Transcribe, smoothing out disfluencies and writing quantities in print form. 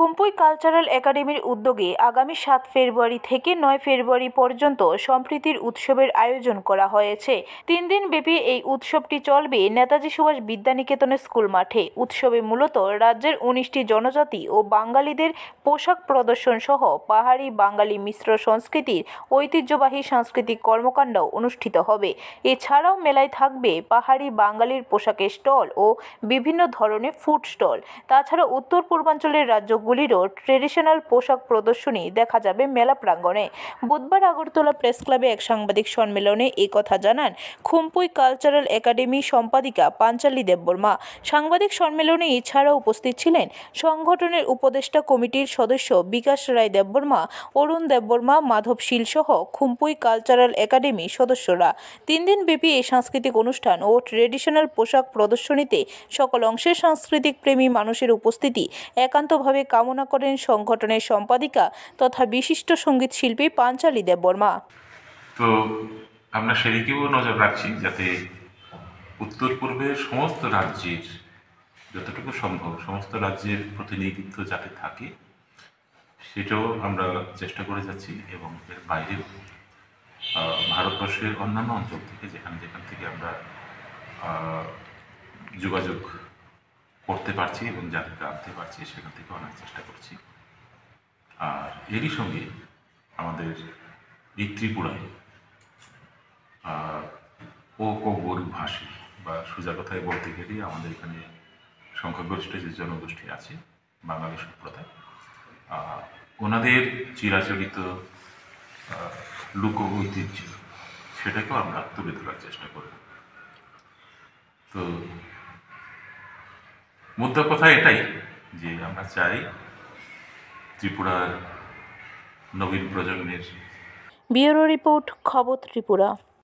খুমপুই cultural একাডেমির উদ্যোগে আগামী 7 ফেব্রুয়ারি থেকে 9 ফেব্রুয়ারি পর্যন্ত সম্প্রীতির উৎসবের আয়োজন করা হয়েছে। 3 দিনব্যাপী এই উৎসবটি চলবে নেতাজি সুভাষ বিদ্যানিকেতনের স্কুল মাঠে। উৎসবে মূলত রাজ্যের 19টি জনজাতি ও বাঙালিদের পোশাক প্রদর্শন সহ পাহাড়ি বাঙালি মিশ্র সংস্কৃতির ঐতিহ্যবাহী সাংস্কৃতিক কর্মকাণ্ড অনুষ্ঠিত হবে। এছাড়াও মেলায় থাকবে পাহাড়ি বাঙালির পোশাকের স্টল ও বিভিন্ন ধরনের ফুড স্টল। তাছাড়া উত্তর পূর্বাঞ্চলের রাজ্যগুলিরও ট্রেডিশনাল পোশাক প্রদর্শনী দেখা যাবে মেলা প্রাঙ্গণে। বুধবার আগরতলা প্রেস ক্লাবে এক সাংবাদিক সম্মেলনে এই কথা জানান খুমপুই কালচারাল একাডেমি সম্পাদিকা পাঞ্চালী দেববর্মা। সাংবাদিক সম্মেলনে এছাড়াও উপস্থিত ছিলেন সংগঠনের উপদেষ্টা কমিটির সদস্য বিকাশ রায় দেববর্মা, অরুণ দেববর্মা, মাধব শীল সহ খুমপুই কালচারাল একাডেমি সদস্যরা। 3 দিনব্যাপী এই সাংস্কৃতিক অনুষ্ঠান ও ট্রেডিশনাল পোশাক প্রদর্শনীতে সকল অংশের সাংস্কৃতিক প্রেমী মানুষের উপস্থিতি একান্তভাবে কামনা করেন সংগঠনের সম্পাদিকা তথা বিশিষ্ট সঙ্গীত শিল্পী পাঞ্চালী দেববর্মা। তো আমরা সেদিকেও নজর রাখছি যাতে উত্তর পূর্বের সমস্ত রাজ্যের যতটুকু সম্ভব সমস্ত রাজ্যের প্রতিনিধিত্ব যাতে থাকে সেটাও আমরা চেষ্টা করে যাচ্ছি, এবং এর বাইরেও ভারতবর্ষের অন্যান্য অঞ্চল থেকে যেখান থেকে আমরা যোগাযোগ করতে পারছি এবং যাদেরকে আনতে পারছি সেখান থেকে অনেক চেষ্টা করছি। আর এরই সঙ্গে আমাদের এই ত্রিপুরায় ও গরু ভাষী বা সোজা কথায় বলতে গেলে আমাদের এখানে সংখ্যাগরিষ্ঠ যে জনগোষ্ঠী আছে বাঙালি সম্প্রদায়, ওনাদের চিরাচরিত লোক ঐতিহ্য সেটাকেও আমরা তুলে ধরার চেষ্টা করব। তো মুদ্রা কথা এটাই যে আমরা চাই ত্রিপুরার নবীন প্রজন্মের। ব্যুরো রিপোর্ট, খবর ত্রিপুরা।